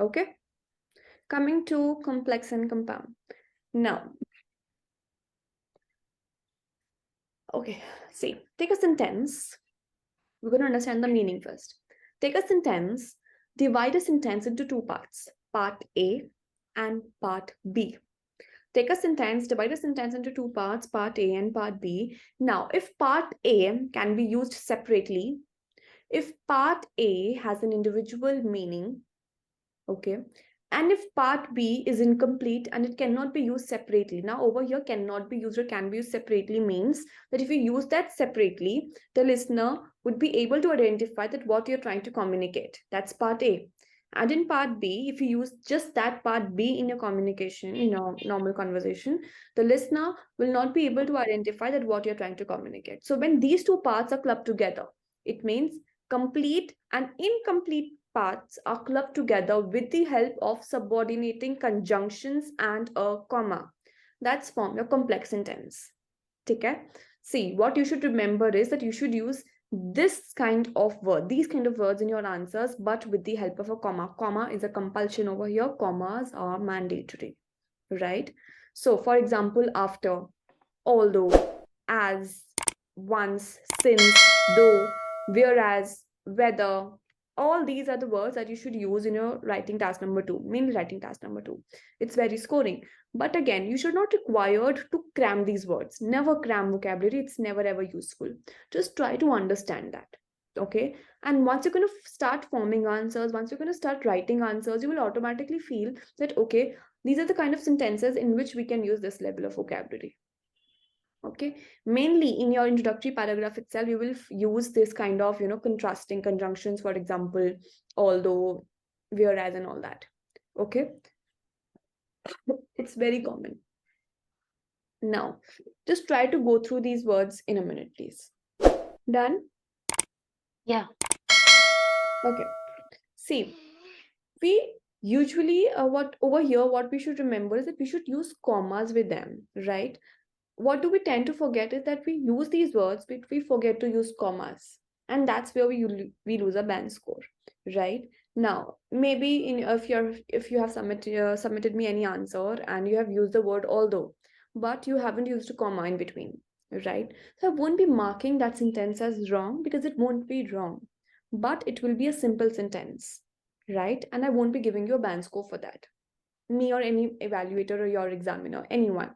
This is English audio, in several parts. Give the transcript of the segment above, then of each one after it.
Okay, coming to complex and compound. Now, okay, see, take a sentence. We're going to understand the meaning first. Take a sentence, divide a sentence into two parts, part A and part B. Take a sentence, divide a sentence into two parts, part A and part B. Now, if part A can be used separately, if part A has an individual meaning, okay, and if part B is incomplete and it cannot be used separately. Now, over here, cannot be used or can be used separately means that if you use that separately, the listener would be able to identify that what you're trying to communicate. That's part A. And in part B, if you use just that part B in your communication, in your normal conversation, the listener will not be able to identify that what you're trying to communicate. So when these two parts are clubbed together, it means complete and incomplete parts are clubbed together with the help of subordinating conjunctions and a comma. That's form your complex sentence. Okay? See, what you should remember is that you should use this kind of word, these kind of words in your answers, but with the help of a comma. Comma is a compulsion over here. Commas are mandatory, right? So, for example, after, although, as, once, since, though, whereas, whether, all these are the words that you should use in your writing task number 2, mainly writing task number 2. It's very scoring. But again, you should not required to cram these words. Never cram vocabulary. It's never ever useful. Just try to understand that. Okay. And once you're going to start forming answers, once you're going to start writing answers, you will automatically feel that, okay, these are the kind of sentences in which we can use this level of vocabulary. Okay, mainly in your introductory paragraph itself, you will use this kind of, contrasting conjunctions, for example, although, whereas, and all that. Okay, it's very common. Now, just try to go through these words in a minute, please. Done? Yeah. Okay. See, we usually, what over here, what we should remember is that we should use commas with them, right? What do we tend to forget is that we use these words, but we forget to use commas. And that's where we lose a band score, right? Now, maybe if you have submitted me any answer and you have used the word although, but you haven't used a comma in between, right? So I won't be marking that sentence as wrong because it won't be wrong, but it will be a simple sentence, right? And I won't be giving you a band score for that. Me or any evaluator or your examiner, anyone.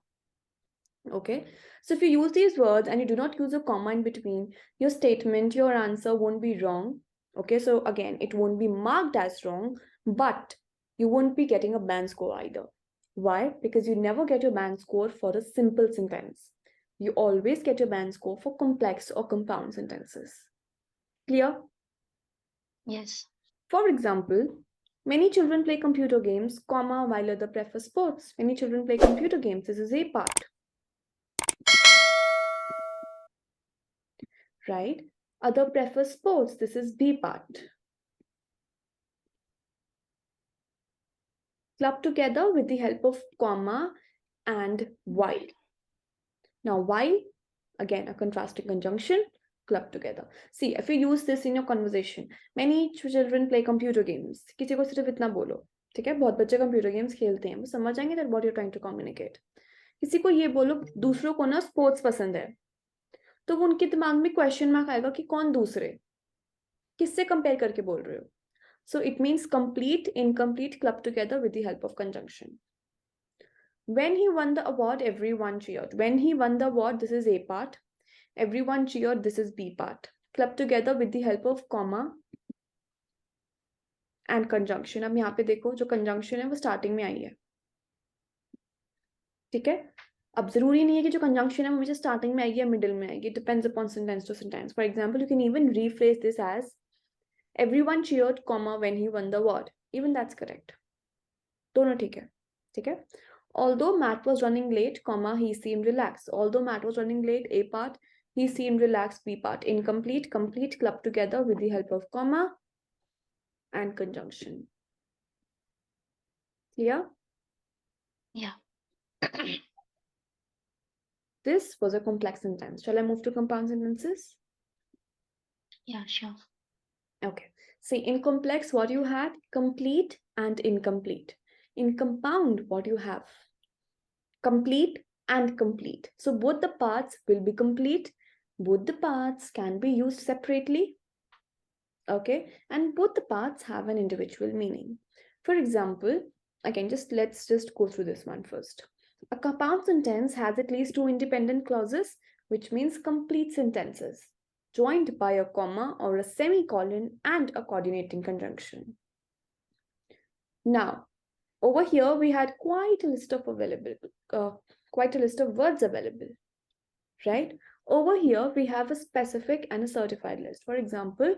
Okay, so if you use these words and you do not use a comma in between, your statement, your answer won't be wrong. Okay, so again, it won't be marked as wrong, but you won't be getting a band score either. Why? Because you never get your band score for a simple sentence. You always get your band score for complex or compound sentences. Clear? Yes. For example, many children play computer games, comma, while others prefer sports. Many children play computer games. This is a part. Right? Other prefer sports. This is B part. Club together with the help of comma and while. Now, while, again, a contrasting conjunction, club together. See, if you use this in your conversation, many children play computer games. किसी को सिर्फ इतना बोलो, ठीक है? बहुत बच्चे computer games खेलते हैं, वो समझ जाएंगे that what you're trying to communicate. किसी को ये बोलो, दूसरों को ना sports पसंद है, तो वो उनके दिमाग में question mark आएगा कि कौन दूसरे, किससे compare करके बोल रहे हो? So it means complete, incomplete clubbed together with the help of conjunction. When he won the award, everyone cheered. When he won the award, this is A part. Everyone cheered, this is B part. Clubbed together with the help of comma and conjunction. अब यहाँ पे देखो जो conjunction है वो starting में आई है. ठीक है? अब जरूरी नहीं है कि जो conjunction है वो मुझे starting में आएगी या middle में आएगी. It depends upon sentence to sentence. For example, you can even rephrase this as everyone cheered, comma, when he won the award. Even that's correct. दोनों ठीक है. ठीक है? Although Matt was running late, comma, he seemed relaxed. Although Matt was running late, A part, he seemed relaxed, B part. Incomplete, complete, clubbed together with the help of comma and conjunction. Clear? Yeah. This was a complex sentence. Shall I move to compound sentences? Yeah, sure. Okay. See, in complex, what you had? Complete and incomplete. In compound, what you have? Complete and complete. So both the parts will be complete. Both the parts can be used separately. Okay, and both the parts have an individual meaning. For example, again, let's just go through this one first. A compound sentence has at least two independent clauses, which means complete sentences, joined by a comma or a semicolon and a coordinating conjunction. Now, over here we had quite a list of words available, right? Over here we have a specific and a certified list. For example,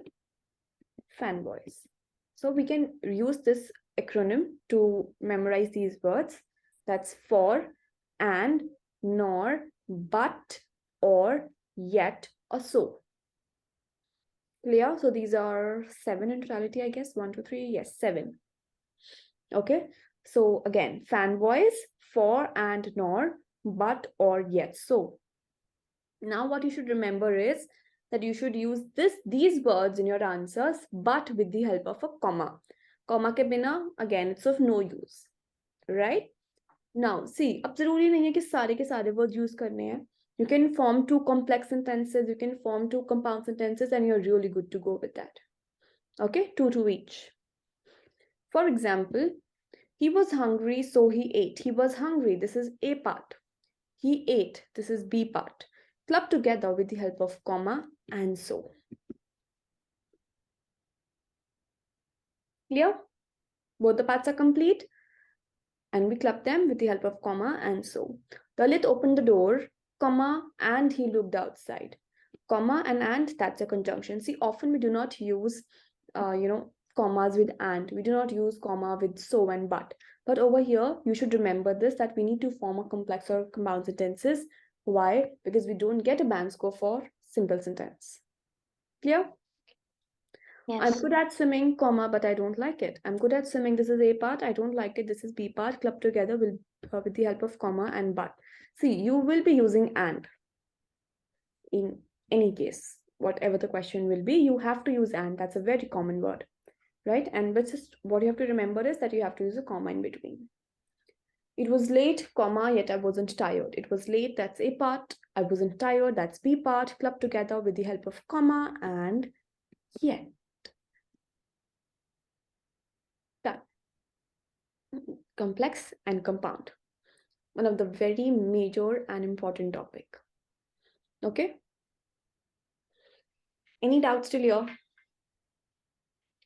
fanboys. So we can use this acronym to memorize these words. That's for, and, nor, but, or, yet, or so. Clear? So these are 7 in totality, I guess. 1, 2, 3. Yes, 7. Okay. So again, fanboys, for, and, nor, but, or, yet, so. Now what you should remember is that you should use these words in your answers, but with the help of a comma. Comma ke bina, again, it's of no use, right? Now, see, अब जरूरी नहीं है कि सारे के सारे words use करने हैं. You can form 2 complex sentences, you can form 2 compound sentences, and you're really good to go with that. Okay, 2 to each. For example, he was hungry, so he ate. He was hungry, this is A part. He ate, this is B part. Club together with the help of comma and so. Clear? Both the parts are complete, and we club them with the help of comma and so. Dalit opened the door, comma, and he looked outside. Comma and, that's a conjunction. See, often we do not use, commas with and. We do not use comma with so and but. But over here, you should remember this, that we need to form a complex or compound sentences. Why? Because we don't get a band score for simple sentence. Clear? Yes. I'm good at swimming, comma, but I don't like it. I'm good at swimming, this is A part, I don't like it, this is B part, clubbed together with the help of comma and but. See, you will be using and. In any case, whatever the question will be, you have to use and. That's a very common word, right? And but just what you have to remember is that you have to use a comma in between. It was late, comma, yet I wasn't tired. It was late, that's A part. I wasn't tired, that's B part, clubbed together with the help of comma and yet. Done. Complex and compound. One of the very major and important topic. Okay? Any doubts till here?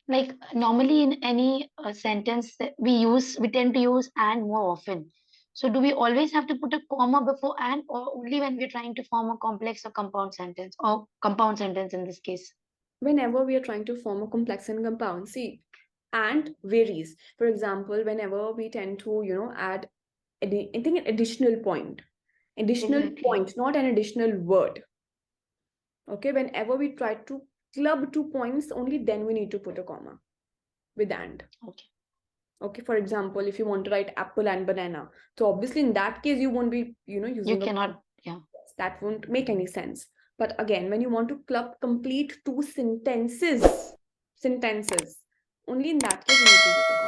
Like normally in any sentence that we tend to use and more often. So do we always have to put a comma before and, or only when we're trying to form a complex or compound sentence, or compound sentence in this case? Whenever we are trying to form a complex and compound, see, and varies. For example, whenever we tend to, add, I think an additional point. Additional Exactly. point, not an additional word. Okay, whenever we try to club 2 points, only then we need to put a comma with and. Okay. Okay, for example, if you want to write apple and banana, so obviously in that case you won't be, using You cannot, yeah. that won't make any sense. But again, when you want to club complete 2 sentences, only in that case you need to use a